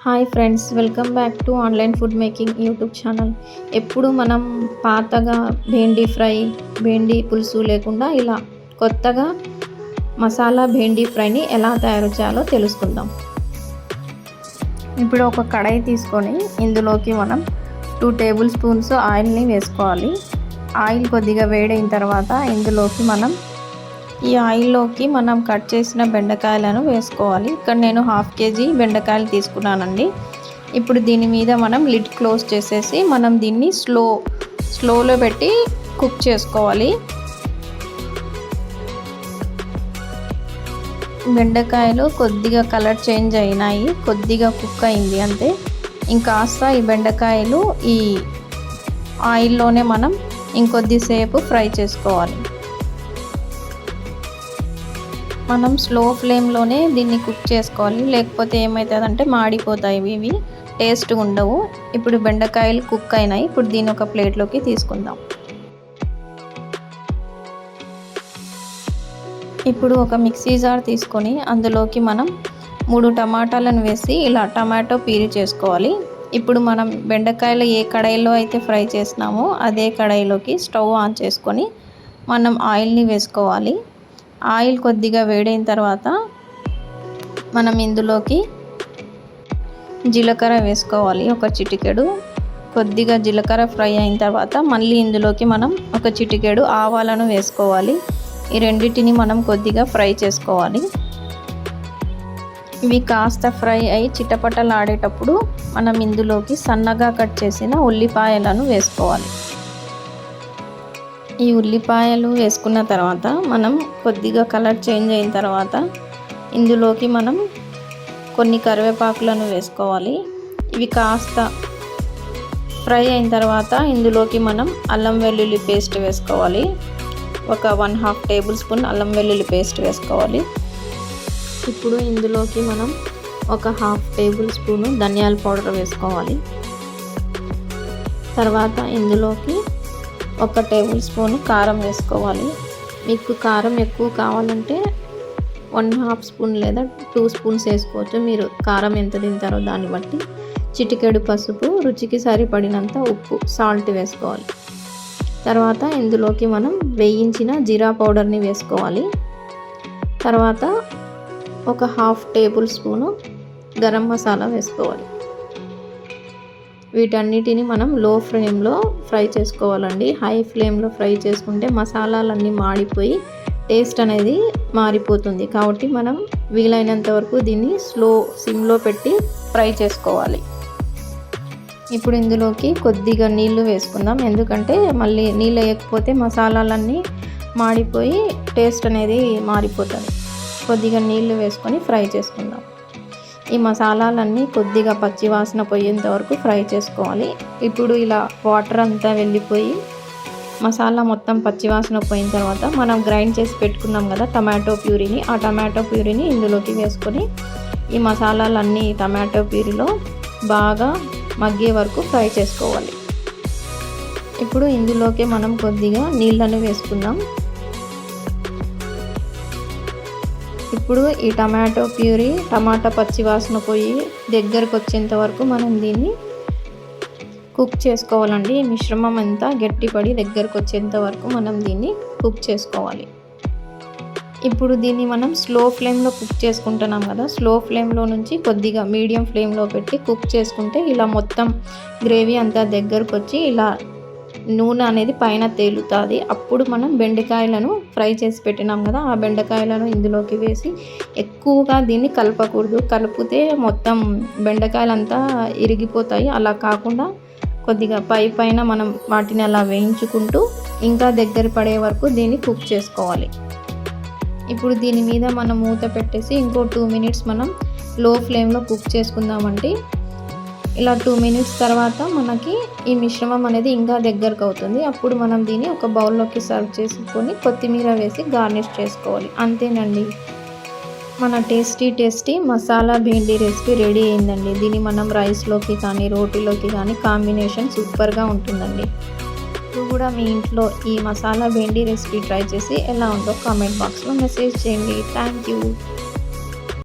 Hi friends, welcome back to online food making YouTube channel. ఎప్పుడు మనం పాతగా భేండి fry, భేండి పులుసు లేకుండా ఇలా కొత్తగా మసాలా భేండి ఫ్రైని ఎలా తయారు చేయాలో తెలుసుకుందాం. ఇప్పుడు ఒక కడాయి తీసుకొని ఇందులోకి మనం 2 టేబుల్ స్పూన్స్ ఆయిల్ని వేసుకోవాలి. ఆయిల్ కొద్దిగా వేడైన తర్వాత ఇందులోకి ఈ ఆయిల్లోకి మనం కట్ చేసిన బెండకాయలను వేసుకోవాలి. ఇక్కడ నేను 1/2 kg బెండకాయలు తీసుకున్నానండి. ఇప్పుడు దీని మీద మనం లిడ్ క్లోజ్ చేసేసి మనం దీన్ని స్లోలో పెట్టి కుక్ చేసుకోవాలి. బెండకాయలు కొద్దిగా కలర్ చేంజ్ అయినాయి, కొద్దిగా కుక్ అయింది అంతే. ఇంకాస్త ఈ బెండకాయలు ఈ ఆయిల్లోనే మనం ఇంకొద్దిసేపు ఫ్రై చేసుకోవాలి. మనం స్లో ఫ్లేమ్లోనే దీన్ని కుక్ చేసుకోవాలి, లేకపోతే ఏమవుతుందంటే మాడిపోతాయి, ఇవి టేస్ట్ ఉండవు. ఇప్పుడు బెండకాయలు కుక్ అయినాయి. ఇప్పుడు దీన్ని ఒక ప్లేట్లోకి తీసుకుందాం. ఇప్పుడు ఒక మిక్సీ జార్ తీసుకొని అందులోకి మనం 3 టమాటాలను వేసి ఇలా టమాటో ప్యూరీ చేసుకోవాలి. ఇప్పుడు మనం బెండకాయలు ఏ కడాయిలో అయితే ఫ్రై చేసినామో అదే కడాయిలోకి స్టవ్ ఆన్ చేసుకొని మనం ఆయిల్ని వేసుకోవాలి. ఆయిల్ కొద్దిగా వేడైన తర్వాత మనం ఇందులోకి జీలకర్ర వేసుకోవాలి, ఒక చిటికెడు. కొద్దిగా జీలకర్ర ఫ్రై అయిన తర్వాత మళ్ళీ ఇందులోకి మనం ఒక చిటికెడు ఆవాలను వేసుకోవాలి. ఈ రెండింటిని మనం కొద్దిగా ఫ్రై చేసుకోవాలి. ఇవి కాస్త ఫ్రై అయి చిటపటలాడేటప్పుడు మనం ఇందులోకి సన్నగా కట్ చేసిన ఉల్లిపాయలను వేసుకోవాలి. ఈ ఉల్లిపాయలు వేసుకున్న తర్వాత మనం కొద్దిగా కలర్ చేంజ్ అయిన తర్వాత ఇందులోకి మనం కొన్ని కరివేపాకులను వేసుకోవాలి. ఇవి కాస్త ఫ్రై అయిన తర్వాత ఇందులోకి మనం అల్లం వెల్లుల్లి పేస్ట్ వేసుకోవాలి. ఒక 1/2 టేబుల్ స్పూన్ అల్లం వెల్లుల్లి పేస్ట్ వేసుకోవాలి. ఇప్పుడు ఇందులోకి మనం ఒక 1/2 టేబుల్ స్పూను ధనియాల పౌడర్ వేసుకోవాలి. తర్వాత ఇందులోకి 1 టేబుల్ స్పూన్ కారం వేసుకోవాలి. మీకు కారం ఎక్కువ కావాలంటే 1/2 స్పూన్ లేదా 2 స్పూన్స్ వేసుకోవచ్చు. మీరు కారం ఎంత తింటారో దాన్ని బట్టి. చిటికెడు పసుపు, రుచికి సరిపడినంత ఉప్పు, సాల్ట్ వేసుకోవాలి. తర్వాత ఇందులోకి మనం వేయించిన జీరా పౌడర్ని వేసుకోవాలి. తర్వాత ఒక 1/2 టేబుల్ స్పూను గరం మసాలా వేసుకోవాలి. వీటన్నిటిని మనం లో ఫ్లేమ్లో ఫ్రై చేసుకోవాలండి. హై ఫ్లేమ్లో ఫ్రై చేసుకుంటే మసాలాలన్నీ మాడిపోయి టేస్ట్ అనేది మారిపోతుంది. కాబట్టి మనం వీలైనంత వరకు దీన్ని సిమ్లో పెట్టి ఫ్రై చేసుకోవాలి. ఇప్పుడు ఇందులోకి కొద్దిగా నీళ్లు వేసుకుందాం, ఎందుకంటే మళ్ళీ నీళ్ళు వేయకపోతే మసాలాలన్నీ మాడిపోయి టేస్ట్ అనేది మారిపోతుంది. కొద్దిగా నీళ్లు వేసుకొని ఫ్రై చేసుకుందాం. ఈ మసాలాలన్నీ కొద్దిగా పచ్చివాసన పోయేంత వరకు ఫ్రై చేసుకోవాలి. ఇప్పుడు ఇలా వాటర్ అంతా వెళ్ళిపోయి మసాలా మొత్తం పచ్చివాసన పోయిన తర్వాత మనం గ్రైండ్ చేసి పెట్టుకున్నాం కదా టమాటో ప్యూరీని, ఆ టమాటో ప్యూరీని ఇందులోకి వేసుకొని ఈ మసాలాలన్నీ టమాటో ప్యూరీలో బాగా మగ్గే వరకు ఫ్రై చేసుకోవాలి. ఇప్పుడు ఇందులోకి మనం కొద్దిగా నీళ్ళను వేసుకుందాం. ఇప్పుడు ఈ టమాటో ప్యూరీ టమాటా పచ్చివాసన పోయి దగ్గరకు వచ్చేంత వరకు మనం దీన్ని కుక్ చేసుకోవాలండి. ఈ మిశ్రమం అంతా గట్టిపడి దగ్గరకు వచ్చేంత వరకు మనం దీన్ని కుక్ చేసుకోవాలి. ఇప్పుడు దీన్ని మనం స్లో ఫ్లేమ్లో కుక్ చేసుకుంటున్నాం కదా, స్లో ఫ్లేమ్లో నుంచి కొద్దిగా మీడియం ఫ్లేమ్లో పెట్టి కుక్ చేసుకుంటే ఇలా మొత్తం గ్రేవీ అంతా దగ్గరకు వచ్చి ఇలా నూనె అనేది పైన తేలుతుంది. అప్పుడు మనం బెండకాయలను ఫ్రై చేసి పెట్టినాం కదా, ఆ బెండకాయలను ఇందులోకి వేసి ఎక్కువగా దీన్ని కలపకూడదు. కలిపితే మొత్తం బెండకాయలంతా ఇరిగిపోతాయి. అలా కాకుండా కొద్దిగా పైన మనం వాటిని అలా వేయించుకుంటూ ఇంకా దగ్గర పడే వరకు దీన్ని కుక్ చేసుకోవాలి. ఇప్పుడు దీని మీద మనం మూత పెట్టేసి ఇంకో 2 మినిట్స్ మనం లో ఫ్లేమ్లో కుక్ చేసుకుందామండి. ఇలా 2 మినిట్స్ తర్వాత మనకి ఈ మిశ్రమం అనేది ఇంకా దగ్గరకు అవుతుంది. అప్పుడు మనం దీన్ని ఒక బౌల్లోకి సర్వ్ చేసుకొని కొత్తిమీర వేసి గార్నిష్ చేసుకోవాలి. అంతేనండి, మన టేస్టీ మసాలా భేండి రెసిపీ రెడీ అయిందండి. దీన్ని మనం రైస్లోకి కానీ రోటీలోకి కానీ కాంబినేషన్ సూపర్గా ఉంటుందండి. మీరు కూడా మీ ఇంట్లో ఈ మసాలా భేండి రెసిపీ ట్రై చేసి ఎలా ఉందో కామెంట్ బాక్స్లో మెసేజ్ చేయండి. Thank you.